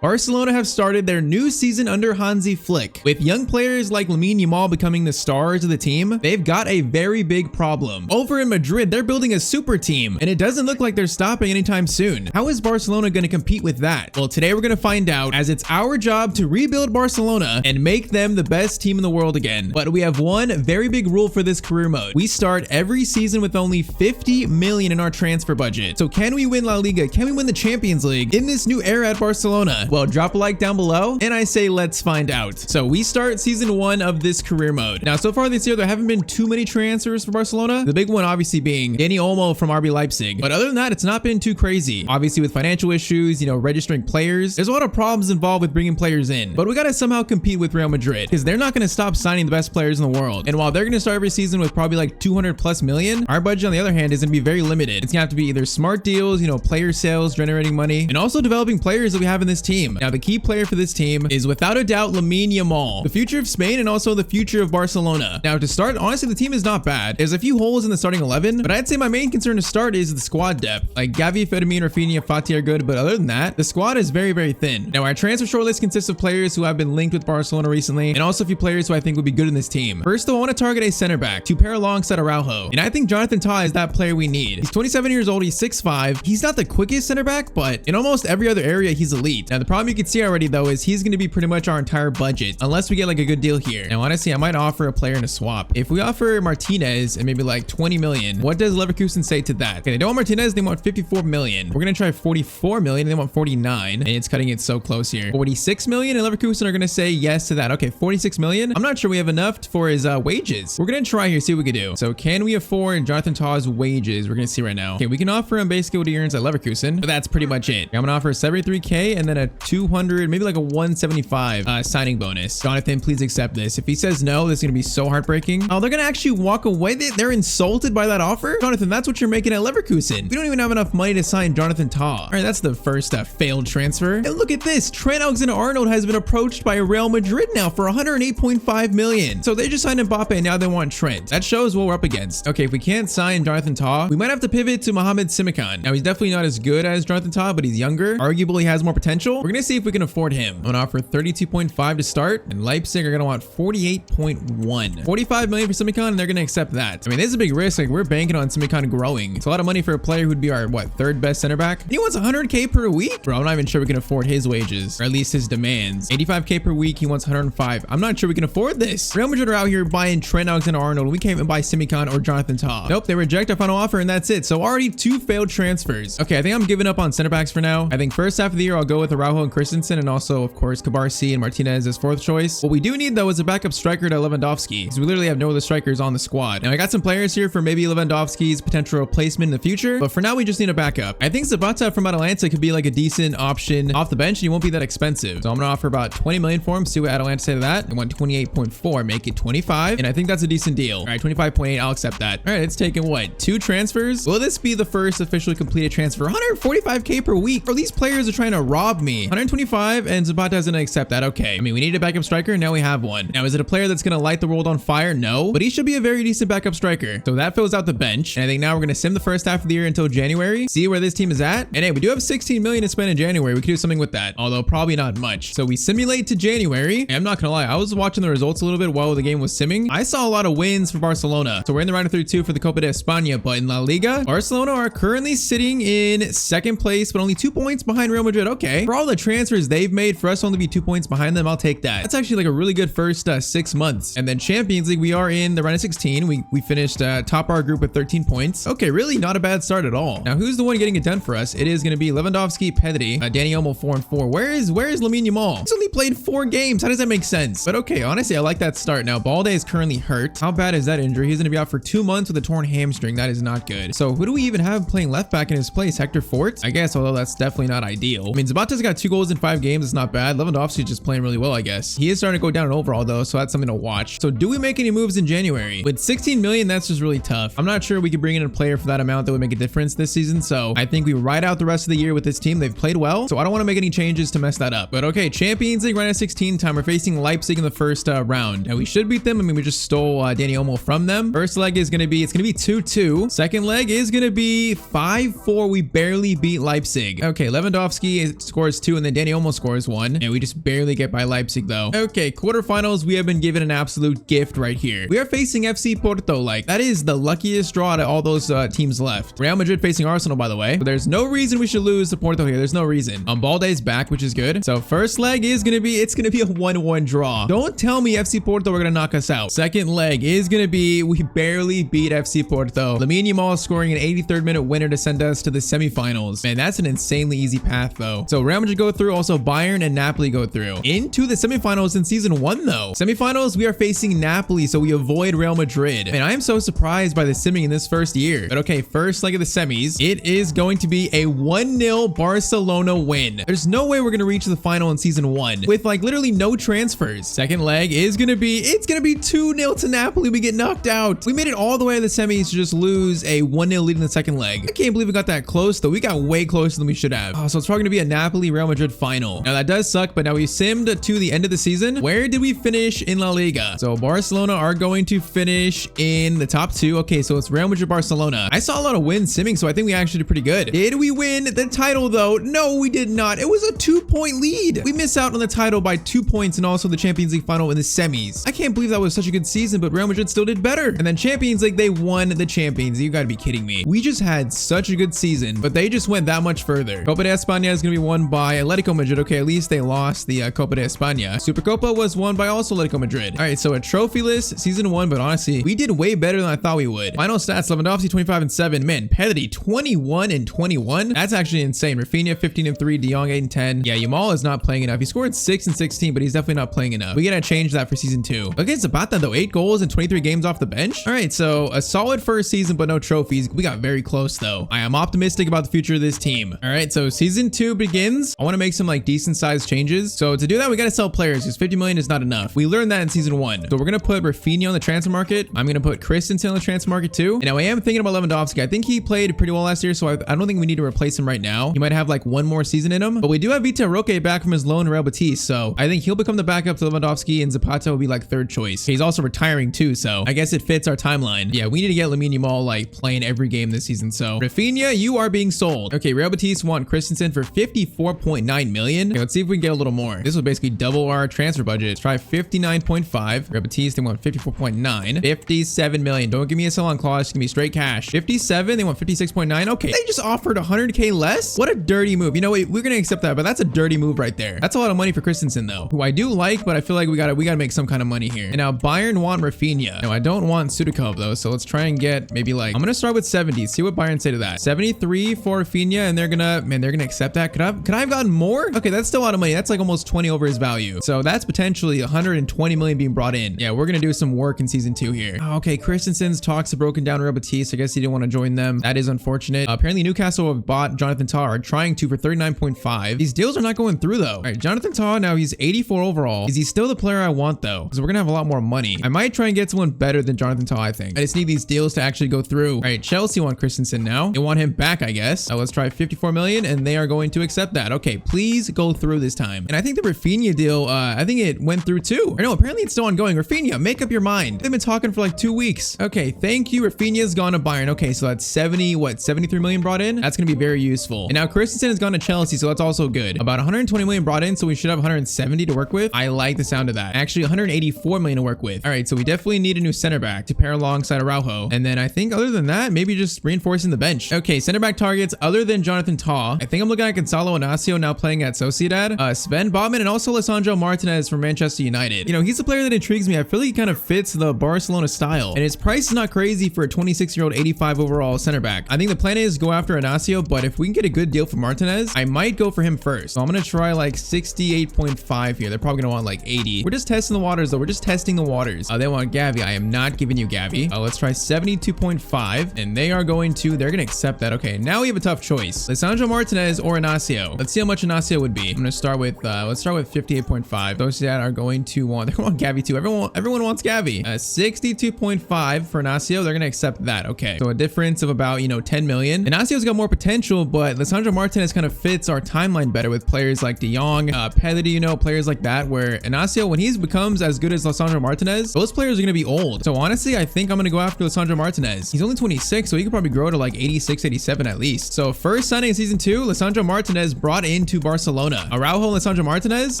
Barcelona have started their new season under Hansi Flick. With young players like Lamine Yamal becoming the stars of the team, they've got a very big problem. Over in Madrid, they're building a super team, and it doesn't look like they're stopping anytime soon. How is Barcelona going to compete with that? Well, today we're going to find out, as it's our job to rebuild Barcelona and make them the best team in the world again. But we have one very big rule for this career mode. We start every season with only 50 million in our transfer budget. So can we win La Liga? Can we win the Champions League in this new era at Barcelona? Well, drop a like down below, and I say let's find out. So we start season 1 of this career mode. Now, so far this year, there haven't been too many transfers for Barcelona. The big one obviously being Dani Olmo from RB Leipzig. But other than that, it's not been too crazy. Obviously with financial issues, registering players, there's a lot of problems involved with bringing players in. But we got to somehow compete with Real Madrid, because they're not going to stop signing the best players in the world. And while they're going to start every season with probably like 200+ million, our budget on the other hand is going to be very limited. It's going to have to be either smart deals, player sales, generating money, and also developing players that we have in this team. Now, the key player for this team is without a doubt Lamine Yamal, the future of Spain and also the future of Barcelona. Now, to start, honestly, the team is not bad. There's a few holes in the starting 11, but I'd say my main concern to start is the squad depth. Like Gavi, Fedamine, Rafinha, Fati are good, but other than that, the squad is very, very thin. Now, our transfer shortlist consists of players who have been linked with Barcelona recently, and also a few players who I think would be good in this team. First, though, I want to target a center back to pair alongside Araujo, and I think Jonathan Tah is that player we need. He's 27 years old, he's 6'5". He's not the quickest center back, but in almost every other area, he's elite. Now, the problem you can see already, though, is he's going to be pretty much our entire budget, unless we get like a good deal here. Now, honestly, I might offer a player in a swap. If we offer Martinez and maybe like 20 million, what does Leverkusen say to that? Okay, they don't want Martinez, they want 54 million. We're going to try 44 million, and they want 49, and it's cutting it so close here. 46 million, and Leverkusen are going to say yes to that. Okay, 46 million. I'm not sure we have enough for his wages. We're going to try here, see what we can do. So can we afford Jonathan Tah's wages? We're going to see right now. Okay, we can offer him basically what he earns at Leverkusen, but that's pretty much it. I'm going to offer 73k and then a 200, maybe like a 175 signing bonus. Jonathan, please accept this. If he says no, this is going to be so heartbreaking. Oh, they're going to actually walk away. They're insulted by that offer. Jonathan, that's what you're making at Leverkusen. We don't even have enough money to sign Jonathan Tah. All right, that's the first failed transfer. And look at this. Trent Alexander-Arnold has been approached by Real Madrid now for 108.5 million. So they just signed Mbappe and now they want Trent. That shows what we're up against. Okay, if we can't sign Jonathan Tah, we might have to pivot to Mohamed Simikan. Now, he's definitely not as good as Jonathan Tah, but he's younger. Arguably has more potential. We're going to see if we can afford him. I'm going to offer 32.5 to start, and Leipzig are going to want 48.1. 45 million for Simikan, and they're going to accept that. I mean, this is a big risk. Like, we're banking on Simikan growing. It's a lot of money for a player who'd be our, third best center back? And he wants 100k per week? Bro, I'm not even sure we can afford his wages, or at least his demands. 85k per week, he wants 105. I'm not sure we can afford this. Real Madrid are out here buying Trent Alexander-Arnold. We can't even buy Simikan or Jonathan Tah. Nope, they reject our final offer, and that's it. So already 2 failed transfers. Okay, I think I'm giving up on center backs for now. I think first half of the year, I'll go with Araujo and Christensen, and also, of course, Cabarsi and Martinez as 4th choice. What we do need, though, is a backup striker to Lewandowski, because we literally have no other strikers on the squad. Now, I got some players here for maybe Lewandowski's potential replacement in the future, but for now, we just need a backup. I think Zapata from Atalanta could be like a decent option off the bench, and he won't be that expensive. So I'm going to offer about 20 million for him, see what Atalanta say to that. I want 28.4, make it 25, and I think that's a decent deal. All right, 25.8, I'll accept that. All right, it's taken what, 2 transfers? Will this be the first officially completed transfer? 145k per week. Bro, these players are trying to rob me. 125, and Zapata isn't going to accept that. Okay, I mean, we need a backup striker, and now we have one. Now, is it a player that's going to light the world on fire? No, but he should be a very decent backup striker. So that fills out the bench, and I think now we're going to sim the first half of the year until January, see where this team is at. And hey, we do have 16 million to spend in January. We could do something with that, although probably not much. So we simulate to January. And I'm not gonna lie, I was watching the results a little bit while the game was simming. I saw a lot of wins for Barcelona. So we're in the round of 32 for the Copa de España, but in La Liga, Barcelona are currently sitting in 2nd place, but only 2 points behind Real Madrid. Okay, for all the transfers they've made, for us to only be 2 points behind them, I'll take that. That's actually like a really good first 6 months. And then Champions League, we are in the round of 16. We finished top our group with 13 points. Okay, really not a bad start at all. Now, who's the one getting it done for us? It is going to be Lewandowski, Pedri, Dani Olmo 4-4. Where is Lamine Yamal? He's only played 4 games. How does that make sense? But okay, honestly, I like that start. Now, Balde is currently hurt. How bad is that injury? He's going to be out for 2 months with a torn hamstring. That is not good. So who do we even have playing left back in his place? Hector Fort? I guess, although that's definitely not ideal. I mean, Zapata's got 2 goals in 5 games. It's not bad. Lewandowski's just playing really well, I guess. He is starting to go down in overall, though, so that's something to watch. So do we make any moves in January? With 16 million, that's just really tough. I'm not sure we could bring in a player for that amount that would make a difference this season. So I think we ride out the rest of the year with this team. They've played well, so I don't want to make any changes to mess that up. But okay, Champions League round of 16 time. We're facing Leipzig in the first round. Now we should beat them. I mean, we just stole Dani Olmo from them. First leg is going to be, it's going to be 2-2. Second leg is going to be 5-4. We barely beat Leipzig. Okay, Lewandowski scores 2 2, and then Danny almost scores 1. And we just barely get by Leipzig though. Okay, quarterfinals, we have been given an absolute gift right here. We are facing FC Porto. Like, that is the luckiest draw out of all those teams left. Real Madrid facing Arsenal, by the way. So there's no reason we should lose to Porto here. There's no reason. Balde's back, which is good. So first leg is gonna be, it's gonna be a 1-1 draw. Don't tell me FC Porto are gonna knock us out. Second leg is gonna be, we barely beat FC Porto. Lamine Yamal scoring an 83rd minute winner to send us to the semifinals. Man, that's an insanely easy path though. So Real Madrid go through, also Bayern and Napoli go through. Into the semifinals in season 1 though. Semifinals, we are facing Napoli, so we avoid Real Madrid. And I am so surprised by the simming in this first year. But okay, first leg of the semis, it is going to be a 1-0 Barcelona win. There's no way we're gonna reach the final in season 1 with like literally no transfers. Second leg is gonna be, it's gonna be 2-0 to Napoli. We get knocked out. We made it all the way to the semis to just lose a 1-0 lead in the second leg. I can't believe we got that close though. We got way closer than we should have. Oh, so it's probably gonna be a Napoli Real Madrid final. Now that does suck, but now we simmed to the end of the season. Where did we finish in La Liga? So Barcelona are going to finish in the top 2. Okay, so it's Real Madrid Barcelona. I saw a lot of wins simming, so I think we actually did pretty good. Did we win the title though? No, we did not. It was a 2-point lead. We missed out on the title by 2 points and also the Champions League final in the semis. I can't believe that was such a good season, but Real Madrid still did better. And then Champions League, they won the Champions. You gotta be kidding me. We just had such a good season, but they just went that much further. Copa de España is gonna be won by Atletico Madrid. Okay, at least they lost the Copa de España. Supercopa was won by also Atletico Madrid. All right, so a trophyless season 1, but honestly, we did way better than I thought we would. Final stats: Lewandowski 25 and 7. Man, Pedri 21 and 21. That's actually insane. Rafinha 15 and 3. De Jong 8 and 10. Yeah, Yamal is not playing enough. He scored 6 and 16, but he's definitely not playing enough. We gotta change that for season 2. Okay, Zapata though, 8 goals and 23 games off the bench. All right, so a solid first season, but no trophies. We got very close though. I am optimistic about the future of this team. All right, so season 2 begins. I want to make some like decent sized changes. So to do that, we got to sell players because 50 million is not enough. We learned that in season 1. So we're gonna put Rafinha on the transfer market. I'm gonna put Christensen on the transfer market too. And now I am thinking about Lewandowski. I think he played pretty well last year, so I don't think we need to replace him right now. He might have like one more season in him, but we do have Vitor Roque back from his loan to Real Betis, so I think he'll become the backup to Lewandowski, and Zapata will be like 3rd choice. He's also retiring too, so I guess it fits our timeline. Yeah, we need to get Lamine Yamal like playing every game this season. So Rafinha, you are being sold. Okay, Real Betis want Christensen for 54.9 million. Okay, let's see if we can get a little more. This will basically double our transfer budget. Let's try 59.5. Real Betis, they want 54.9. 57 million. Don't give me a sell on clause. It's gonna be straight cash. 57, they want 56.9. Okay, they just offered 100k less. What a dirty move. You know what? We're gonna accept that, but that's a dirty move right there. That's a lot of money for Christensen though, who I do like, but I feel like we gotta make some kind of money here. And now Bayern want Rafinha. No, I don't want Sudakov though, so let's try and get maybe like, I'm gonna start with 70. See what Bayern say to that. 73 for Rafinha, and they're gonna accept that. Could I have gotten more? Okay, that's still a lot of money. That's like almost 20 over his value. So that's potentially 120 million being brought in. Yeah, we're gonna do some work in season 2 here. Oh, okay, Christensen's talks have broken down Real Betis. I guess he didn't want to join them. That is unfortunate. Apparently Newcastle have bought Jonathan Tah, are trying to for 39.5. These deals are not going through though. All right, Jonathan Tah, now he's 84 overall. Is he still the player I want though? Because we're gonna have a lot more money. I might try and get someone better than Jonathan Tah, I think. I just need these deals to actually go through. All right, Chelsea want Christensen now. They want him back, I guess. Let's try 54 million, and they are going to accept that. Okay, please go through this time. And I think the Rafinha deal, I think it went through too. Or no, apparently it's still ongoing. Rafinha, make up your mind. They've been talking for like 2 weeks. Okay, thank you. Rafinha's gone to Bayern. Okay, so that's 73 million brought in. That's gonna be very useful. And now Christensen has gone to Chelsea, so that's also good. About 120 million brought in, so we should have 170 to work with. I like the sound of that. Actually, 184 million to work with. All right, so we definitely need a new center back to pair alongside Araujo. And then I think other than that, maybe just reinforcing the bench. Okay, center back targets other than Jonathan Tah. I think I'm looking at Gonzalo Inacio now playing at Sociedad. Sven Botman and also Lisandro Martinez from Manchester United. You know, he's a player that intrigues me. I feel like he kind of fits the Barcelona style. And his price is not crazy for a 26-year-old 85 overall center back. I think the plan is go after Inacio, but if we can get a good deal for Martinez, I might go for him first. So I'm gonna try like 68.5 here. They're probably gonna want like 80. We're just testing the waters though. We're just testing the waters. They want Gavi. I am not giving you Gavi. Let's try 72.5, and they're gonna accept that. Okay, now we have a tough choice. Lisandro Martinez or Inacio. Let's see how much Inacio would be. I'm gonna start with let's start with 58.5. Those that are going to want, they're going to want Gavi too. Everyone wants Gavi. 62.5 for Inacio. They're gonna accept that. Okay, so a difference of about 10 million. Inacio's got more potential, but Lisandro Martinez kind of fits our timeline better with players like De Jong, Pedri, players like that, where Inacio, when he becomes as good as Lisandro Martinez, those players are gonna be old. So honestly, I think I'm gonna go after Lisandro Martinez. He's only 26, so he could probably grow to like 86, 87 at least. So first signing in season 2, Lisandro Martinez brought in into Barcelona. Araujo and Lisandro Martinez,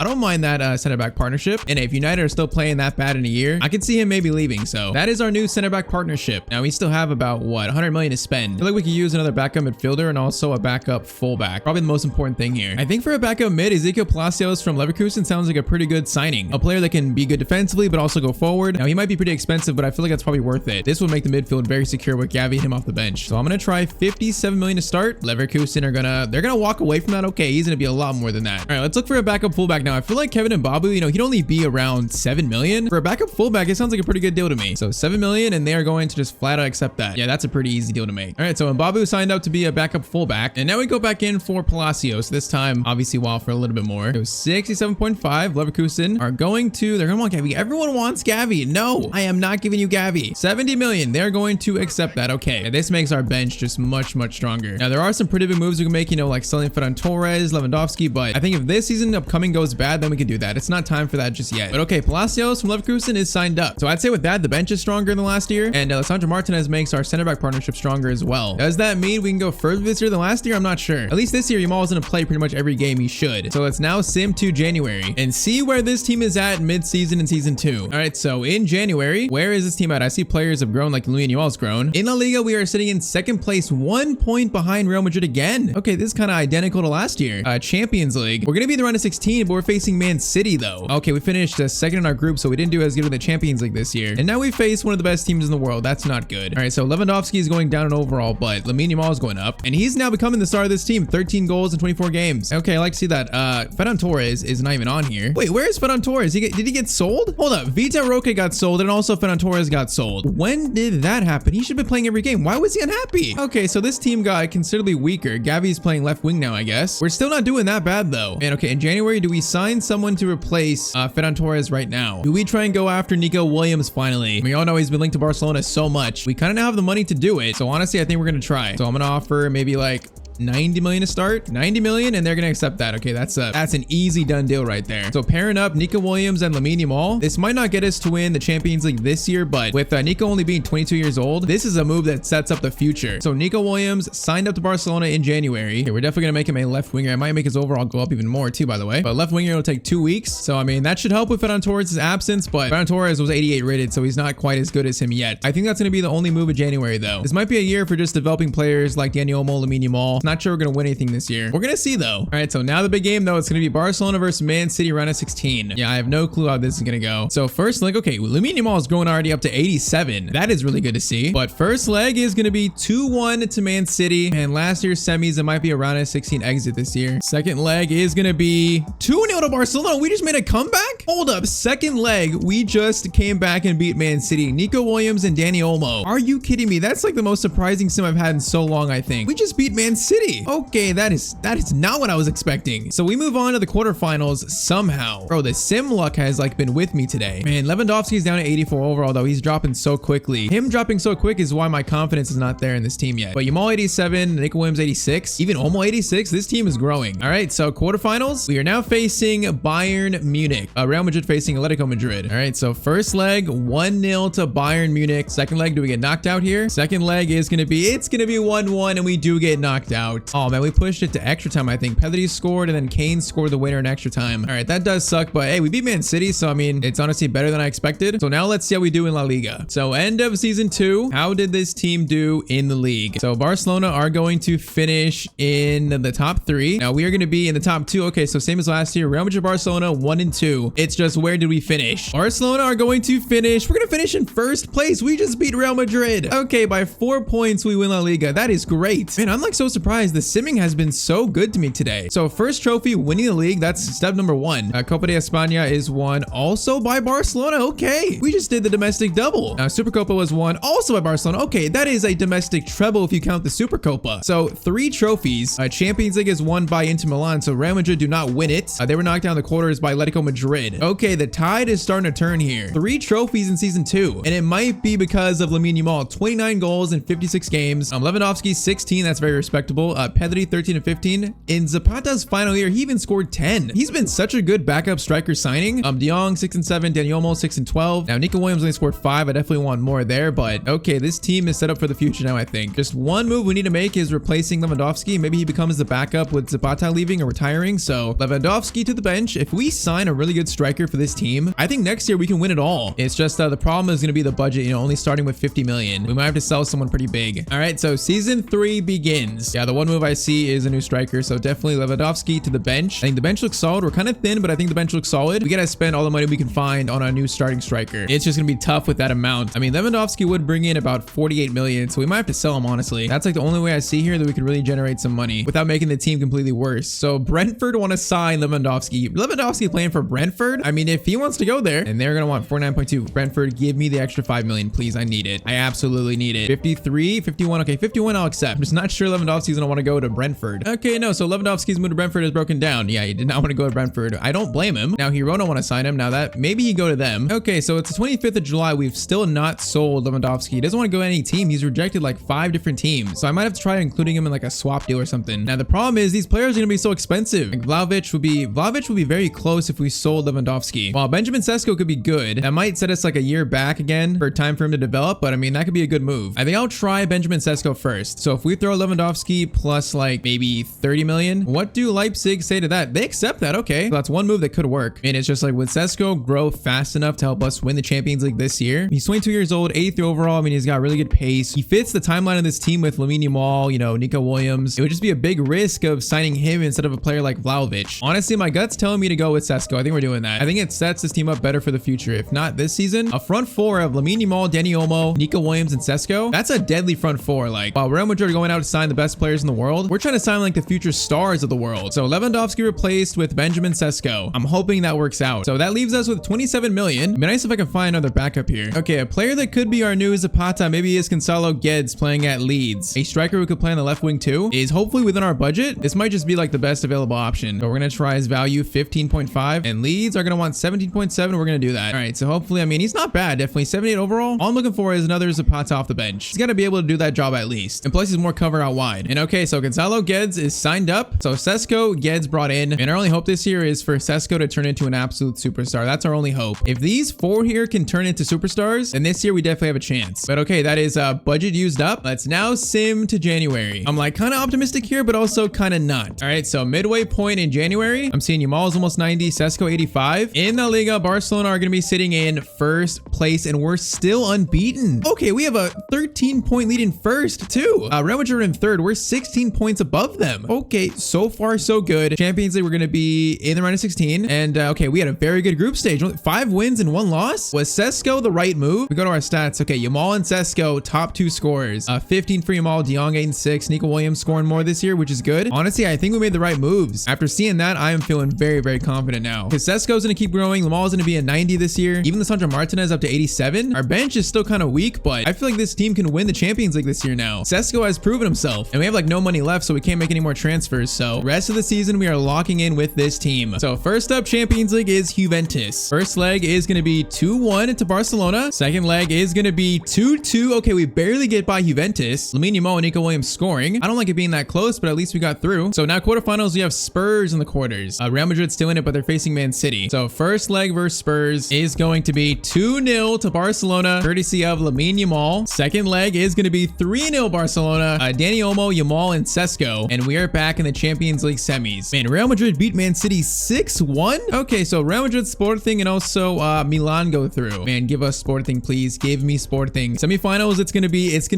I don't mind that center back partnership. And if United are still playing that bad in a year, I could see him maybe leaving. So that is our new center back partnership. Now we still have about what, 100 million to spend. I feel like we could use another backup midfielder and also a backup fullback. Probably the most important thing here. I think for a backup mid, Ezekiel Palacios from Leverkusen sounds like a pretty good signing. A player that can be good defensively, but also go forward. Now he might be pretty expensive, but I feel like that's probably worth it. This would make the midfield very secure with Gavi and him off the bench. So I'm gonna try 57 million to start. Leverkusen are they're gonna walk away from that. Okay, he's gonna be a lot more than that. All right, let's look for a backup fullback now. I feel like Kevin Mbabu, you know, he'd only be around 7 million. For a backup fullback, it sounds like a pretty good deal to me. So 7 million, and they are going to just flat out accept that. Yeah, that's a pretty easy deal to make. All right, so Mbabu signed up to be a backup fullback, and now we go back in for Palacios. This time, obviously, for a little bit more. So 67.5. Leverkusen are they're gonna want Gavi. Everyone wants Gavi. No, I am not giving you Gavi. 70 million. They're going to accept that. Okay, this makes our bench just much stronger. Now there are some pretty big moves we can make, you know, like selling Ferran Torres, Lewandowski, but I think if this season upcoming goes bad, then we can do that. It's not time for that just yet. But okay, Palacios from Leverkusen is signed up. So I'd say with that, the bench is stronger than last year, and Lisandro Martinez makes our center back partnership stronger as well. Does that mean we can go further this year than last year? I'm not sure. At least this year, Yamal is going to play pretty much every game he should. So let's now sim to January and see where this team is at mid-season in season 2. All right, so in January, where is this team at? I see players have grown like Lamine Yamal's grown. In La Liga, we are sitting in second place, 1 point behind Real Madrid again. Okay, this is kind of identical to last year. Champions League. We're going to be in the round of 16, but we're facing Man City though. Okay, we finished second in our group, so we didn't do as good in the Champions League this year. And now we face one of the best teams in the world. That's not good. All right, so Lewandowski is going down in overall, but Lamine Yamal is going up. And he's now becoming the star of this team. 13 goals in 24 games. Okay, I like to see that. Ferran Torres is not even on here. Wait, where is Ferran Torres? Did he get sold? Hold up. Vita Roque got sold, and also Ferran Torres got sold. When did that happen? He should be playing every game. Why was he unhappy? Okay, so this team got considerably weaker. Gavi's playing left wing now, I guess. We're still not doing that bad though. And okay, in January, do we sign someone to replace Ferran Torres right now? Do we try and go after Nico Williams finally? We all know he's been linked to Barcelona so much. We kind of have the money to do it. So honestly, I think we're gonna try. So I'm gonna offer maybe like 90 million to start. 90 million, and they're gonna accept that. Okay, that's an easy done deal right there. So pairing up Nico Williams and Lamine Yamal, this might not get us to win the Champions League this year, but with Nico only being 22 years old, this is a move that sets up the future. So Nico Williams signed up to Barcelona in January. Okay, we're definitely gonna make him a left winger. I might make his overall go up even more too, by the way. But left winger will take 2 weeks. So I mean, that should help with Ferran Torres' absence, but Ferran Torres was 88 rated, so he's not quite as good as him yet. I think that's gonna be the only move in January though. This might be a year for just developing players like Dani Olmo, Lamine Yamal. Not sure we're gonna win anything this year. We're gonna see though. All right, so now the big game though, it's gonna be Barcelona versus Man City round of 16. Yeah, I have no clue how this is gonna go. So first leg, okay, Lamine Yamal is going already up to 87. That is really good to see. But first leg is gonna be 2-1 to Man City. And last year's semis, it might be a round of 16 exit this year. Second leg is gonna be 2-0 to Barcelona. We just made a comeback? Hold up, second leg, we just came back and beat Man City. Nico Williams and Dani Olmo. Are you kidding me? That's like the most surprising sim I've had in so long, I think. We just beat Man City. Okay, that is not what I was expecting. So we move on to the quarterfinals somehow. Bro, the sim luck has like been with me today. Man, Lewandowski's down to 84 overall though. He's dropping so quickly. Him dropping so quick is why my confidence is not there in this team yet. But Yamal 87, Nico Williams 86, even Olmo 86. This team is growing. All right, so quarterfinals, we are now facing Bayern Munich. Real Madrid facing Atletico Madrid. All right, so first leg 1-0 to Bayern Munich. Second leg, do we get knocked out here? Second leg is gonna be 1-1, and we do get knocked out. Oh man, we pushed it to extra time. I think Pedri scored, and then Kane scored the winner in extra time. All right, that does suck, but hey, we beat Man City, so I mean, it's honestly better than I expected. So now let's see how we do in La Liga. So end of season 2, how did this team do in the league? So Barcelona are going to finish in the top 3. Now we are going to be in the top 2. Okay, so same as last year. Real Madrid, Barcelona 1 and 2. It's just where did we finish? Barcelona are going to finish. We're going to finish in first place. We just beat Real Madrid. Okay, by 4 points we win La Liga. That is great. Man, I'm like so surprised. The simming has been so good to me today. So first trophy, winning the league. That's step number 1. Copa de España is won also by Barcelona. Okay, we just did the domestic double. Supercopa was won also by Barcelona. Okay, that is a domestic treble if you count the Supercopa. So 3 trophies. Champions League is won by Inter Milan. So Real Madrid do not win it. They were knocked down in the quarters by Atletico Madrid. Madrid. Okay, the tide is starting to turn here. 3 trophies in season 2, and it might be because of Lamine Yamal. 29 goals in 56 games. Lewandowski 16, that's very respectable. Pedri 13 and 15. In Zapata's final year, he even scored 10. He's been such a good backup striker signing. De Jong 6 and 7, Dani Olmo 6 and 12. Now Nico Williams only scored 5. I definitely want more there, but okay, this team is set up for the future now. I think just one move we need to make is replacing Lewandowski. Maybe he becomes the backup with Zapata leaving or retiring. So Lewandowski to the bench. If we sign a really good striker for this team, I think next year we can win it all. It's just the problem is going to be the budget, you know, only starting with 50 million. We might have to sell someone pretty big. All right, so season 3 begins. Yeah, the one move I see is a new striker, so definitely Lewandowski to the bench. I think the bench looks solid. We're kind of thin, but I think the bench looks solid. We gotta spend all the money we can find on a new starting striker. It's just gonna be tough with that amount. I mean, Lewandowski would bring in about 48 million, so we might have to sell him, honestly. That's like the only way I see here that we can really generate some money without making the team completely worse. So Brentford want to sign Lewandowski. Lewandowski playing for Brentford? I mean, if he wants to go there, and they're gonna want 49.2. Brentford, give me the extra 5 million, please. I need it. I absolutely need it. 53, 51. Okay, 51 I'll accept. I'm just not sure Lewandowski's gonna want to go to Brentford. Okay, no, so Lewandowski's move to Brentford is broken down. Yeah, he did not want to go to Brentford. I don't blame him. Now Girona want to sign him. Now that maybe he go to them. Okay, so it's the 25th of July. We've still not sold Lewandowski. He doesn't want to go to any team. He's rejected like 5 different teams. So I might have to try including him in like a swap deal or something. Now the problem is these players are gonna be so expensive. Like Vlahovic would be very close if we sold Lewandowski. While Benjamin Sesko could be good, that might set us like a year back again for time for him to develop. But I mean, that could be a good move. I think I'll try Benjamin Sesko first. So if we throw Lewandowski plus like maybe 30 million, what do Leipzig say to that? They accept that. Okay, so that's one move that could work. And it's just like, would Sesko grow fast enough to help us win the Champions League this year? He's 22 years old, 83 overall. I mean, he's got really good pace. He fits the timeline of this team with Lamine Yamal, you know, Nico Williams. It would just be a big risk of signing him instead of a player like Vlahovic. Honestly, my gut's telling me to go with Sesko. I think we're doing that. I think it sets this team up better for the future. If not this season, a front four of Lamine Yamal, Dani Olmo, Nico Williams, and Sesko. That's a deadly front four. Like, while Real Madrid are going out to sign the best players in the world, we're trying to sign like the future stars of the world. So Lewandowski replaced with Benjamin Sesko. I'm hoping that works out. So that leaves us with 27 million. It'd be nice if I can find another backup here. Okay, a player that could be our new Zapata, maybe is Gonzalo Guedes playing at Leeds. A striker who could play on the left wing too is hopefully within our budget. This might just be like the best available option. So we're gonna try his value 15.5, and Leeds are gonna want 17.7. We're gonna do that. All right, so hopefully, I mean, he's not bad. Definitely 78 overall. All I'm looking for is another Zapata off the bench. He's gotta be able to do that job at least. And plus he's more cover out wide. And okay, so Gonzalo Guedes is signed up. So Sesko, Guedes brought in. And our only hope this year is for Sesko to turn into an absolute superstar. That's our only hope. If these 4 here can turn into superstars, then this year we definitely have a chance. But okay, that is budget used up. Let's now sim to January. I'm like kind of optimistic here, but also kind of not. All right, so midway point in January, I'm seeing Yamal is almost 90, Sesko 85. In La Liga, Barcelona are going to be sitting in first place, and we're still unbeaten. Okay, we have a 13-point lead in first too. Real Madrid in third. We're 16 points above them. Okay, so far so good. Champions League, we're going to be in the round of 16. And okay, we had a very good group stage. 5 wins and 1 loss. Was Sesko the right move? We go to our stats. Okay, Yamal and Sesko, top 2 scorers. 15 for Yamal, De Jong 8 and 6. Nico Williams scoring more this year, which is good. Honestly, I think we made the right moves. After seeing that, I am feeling very confident now. Because Sesko's going to keep growing. Lamal's going to be a 90 this year. Even Lisandro Martinez up to 87. Our bench is still kind of weak, but I feel like this team can win the Champions League this year now. Sesko has proven himself, and we have like no money left, so we can't make any more transfers. So rest of the season, we are locking in with this team. So first up, Champions League is Juventus. First leg is going to be 2-1 to Barcelona. Second leg is going to be 2-2. Okay, we barely get by Juventus. Lamine Yamal and Nico Williams scoring. I don't like it being that close, but at least we got through. So now quarterfinals, we have Spurs in the quarters. Real Madrid's still in it, but they're facing Man City. So first leg versus Spurs is going to be 2-0 to Barcelona, courtesy of Lamine Yamal. Second leg is going to be 3-0 Barcelona. Dani Olmo, Yamal, and Sesko. And we are back in the Champions League semis. Man, Real Madrid beat Man City 6-1. Okay, so Real Madrid Sporting and also Milan go through. Man, give us Sporting, please. Give me Sporting. Semifinals, it's gonna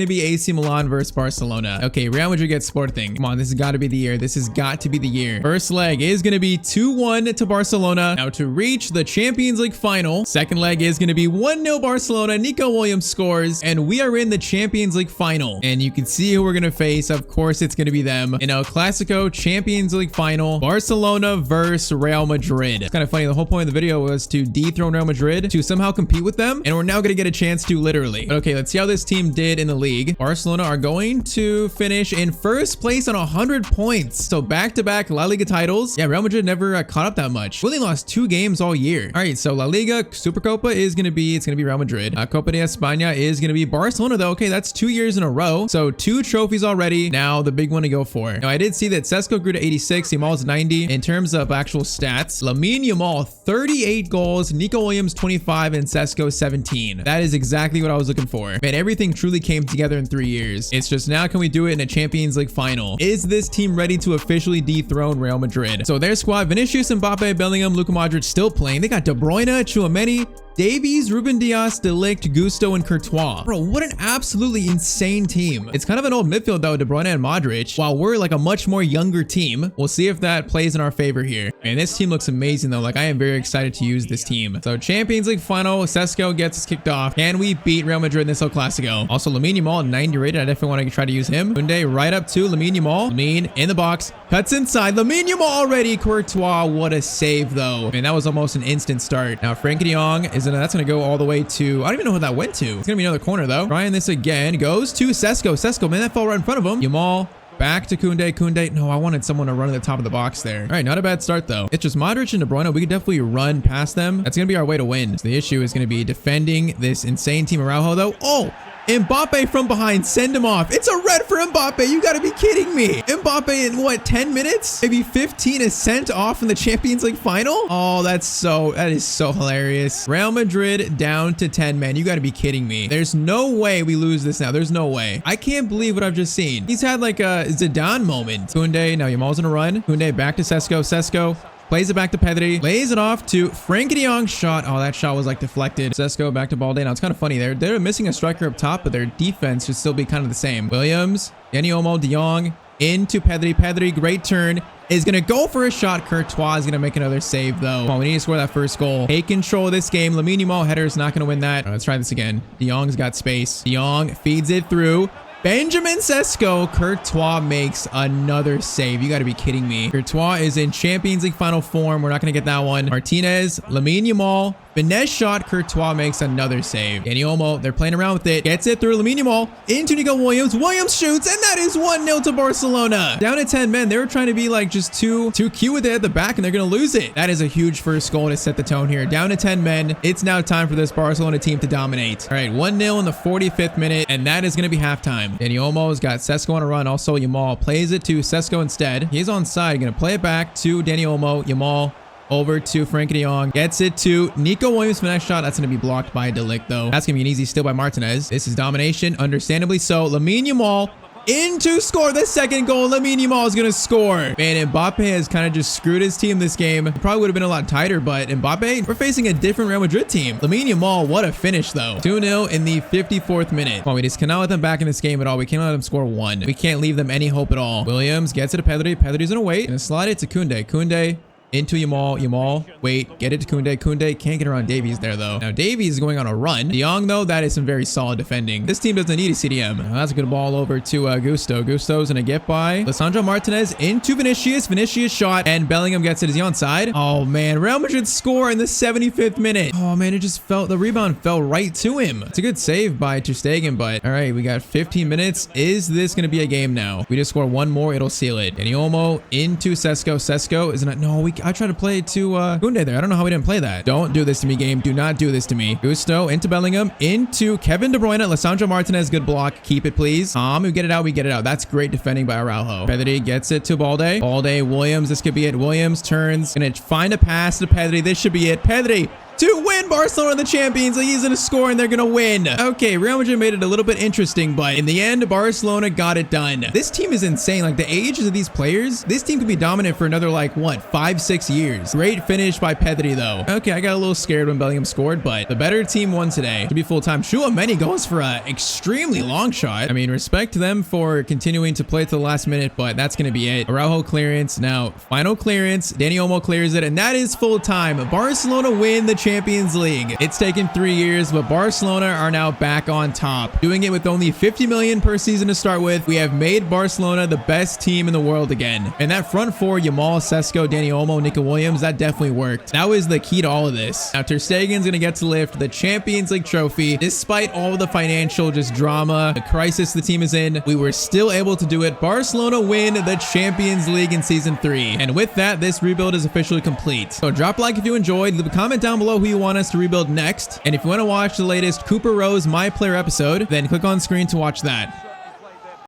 be AC Milan versus Barcelona. Okay, Real Madrid gets Sporting. Come on, this has got to be the year. This has got to be the year. First leg is gonna be 2-1 to Barcelona. Now to reach the Champions League final. Second leg is gonna be 1-0 Barcelona. Nico Williams scores, and we are in the Champions League final. And you can see who we're gonna face. Of course, it's gonna be them in El Clasico Champions League final. Barcelona versus Real Madrid. It's kind of funny. The whole point of the video was to dethrone Real Madrid to somehow compete with them, and we're now gonna get a chance to literally. But okay, let's see how this team did in the league. Barcelona are going to finish in first place on 100 points. So back-to-back La Liga titles. Yeah, Real Madrid never caught up that much. We only lost 2 games all year. All right, so La Liga, Supercopa is going to be, it's going to be Real Madrid. Copa de España is going to be Barcelona though. Okay, that's 2 years in a row. So 2 trophies already. Now the big one to go for. Now I did see that Sesko grew to 86, Yamal's 90. In terms of actual stats, Lamine Yamal 38 goals, Nico Williams 25, and Sesko 17. That is exactly what I was looking for. Man, everything truly came together in 3 years. It's just now, can we do it in a Champions League final? Is this team ready to officially dethrone Real Madrid? So their squad, Vinicius, Mbappe, Bellingham, Luka Modric still playing. They got De Bruyne, Tchouaméni, Davies, Ruben Dias, De Ligt, Gusto, and Courtois. Bro, what an absolutely insane team. It's kind of an old midfield though, De Bruyne and Modric, while we're like a much more younger team. We'll see if that plays in our favor here. And this team looks amazing though. Like, I am very excited to use this team. So Champions League final, Sesko gets us kicked off. Can we beat Real Madrid in this El Clasico? Also, Lamine Yamal, 90 rated. I definitely want to try to use him. Koundé right up to Lamine Yamal. Lamine in the box, cuts inside. Lamine Yamal already. Courtois, what a save though. Man, that was almost an instant start. Now Frenkie de Jong that's going to go all the way to, I don't even know who that went to. It's going to be another corner though. Trying this again, goes to Sesko. Sesko, man, that fell right in front of him. Yamal back to Koundé. Koundé, no, I wanted someone to run at the top of the box there. All right, not a bad start though. It's just Modric and De Bruyne. We could definitely run past them. That's going to be our way to win. So the issue is going to be defending this insane team. Araujo though. Oh, Mbappe from behind, send him off. It's a red for Mbappe. You got to be kidding me. Mbappe in what, 10 minutes? Maybe 15 is sent off in the Champions League final? Oh, that is so hilarious. Real Madrid down to 10, man. You got to be kidding me. There's no way we lose this now. There's no way. I can't believe what I've just seen. He's had like a Zidane moment. Koundé, now Yamal's in a run. Koundé back to Sesko. Sesko plays it back to Pedri, lays it off to Frenkie de Jong. Shot. Oh, that shot was like deflected. Sesko back to Balde. Now it's kind of funny. They're missing a striker up top, but their defense should still be kind of the same. Williams, Dani Olmo, De Jong into Pedri. Pedri, great turn. Is going to go for a shot. Courtois is going to make another save though. Come on, we need to score that first goal. Take control of this game. Lamine Yamal header is not going to win that. Let's try this again. De Jong's got space. De Jong feeds it through. Benjamin Sesko. Courtois makes another save. You got to be kidding me. Courtois is in Champions League final form. We're not going to get that one. Martinez, Lamine Yamal, finesse shot. Courtois makes another save. Dani Olmo, they're playing around with it. Gets it through Lamine Yamal into Nico Williams. Williams shoots, and that is 1-0 to Barcelona. Down to 10 men. They were trying to be like just too cute with it at the back, and they're going to lose it. That is a huge first goal to set the tone here. Down to 10 men. It's now time for this Barcelona team to dominate. All right, 1-0 in the 45th minute, and that is going to be halftime. Dani Olmo's got Sesko on a run. Also, Yamal plays it to Sesko instead. He's on side. Going to play it back to Dani Olmo. Yamal over to Frenkie de Jong. Gets it to Nico Williams for the next shot. That's going to be blocked by De Ligt though. That's going to be an easy steal by Martinez. This is domination, understandably so. Lamine Yamal into score the second goal. Lamine Yamal is going to score. Man, Mbappe has kind of just screwed his team this game. It probably would have been a lot tighter, but Mbappe, we're facing a different Real Madrid team. Lamine Yamal, what a finish though. 2-0 in the 54th minute. Come on, we just cannot let them back in this game at all. We can't let them score one. We can't leave them any hope at all. Williams gets it to Pedri. Pedri's going to wait. Going to slide it to Koundé. Koundé into Yamal. Yamal, wait, get it to Koundé. Koundé can't get around Davies there though. Now Davies is going on a run. De Jong though, that is some very solid defending. This team doesn't need a CDM. Now, that's a good ball over to Gusto. Gusto's gonna get by Lisandro Martinez into Vinicius. Vinicius shot, and Bellingham gets it. Is he onside? Oh man, Real Madrid score in the 75th minute. Oh man, it just felt, the rebound fell right to him. It's a good save by Ter Stegen, but all right, we got 15 minutes. Is this gonna be a game now? We just score one more, it'll seal it. Dani Olmo into Sesko. Sesko is not, no, I tried to play to Koundé there. I don't know how we didn't play that. Don't do this to me, game. Do not do this to me. Gusto into Bellingham, into Kevin De Bruyne. Lisandro Martinez, good block. Keep it, please. We get it out. We get it out. That's great defending by Araujo. Pedri gets it to Balde. Balde, Williams. This could be it. Williams turns. Gonna find a pass to Pedri. This should be it. Pedri to win Barcelona the Champions League. He's gonna score and they're gonna win. Okay, Real Madrid made it a little bit interesting, but in the end, Barcelona got it done. This team is insane. Like the ages of these players, this team could be dominant for another like what, 5-6 years. Great finish by Pedri though. Okay, I got a little scared when Bellingham scored, but the better team won today. To be full time, Tchouaméni goes for a extremely long shot. I mean, respect to them for continuing to play to the last minute, but that's gonna be it. Araujo clearance. Now, final clearance. Dani Olmo clears it, and that is full time. Barcelona win the championship. Champions League. It's taken 3 years, but Barcelona are now back on top, doing it with only 50 million per season to start with. We have made Barcelona the best team in the world again. And that front four, Yamal, Sesko, Dani Olmo, Nico Williams, that definitely worked. That was the key to all of this. Now Ter Stegen's gonna get to lift the Champions League trophy. Despite all the financial just drama, the crisis the team is in, we were still able to do it. Barcelona win the Champions League in season 3. And with that, this rebuild is officially complete. So drop a like if you enjoyed, leave a comment down below who you want us to rebuild next. And if you want to watch the latest Cooper Rose My Player episode, then click on screen to watch that.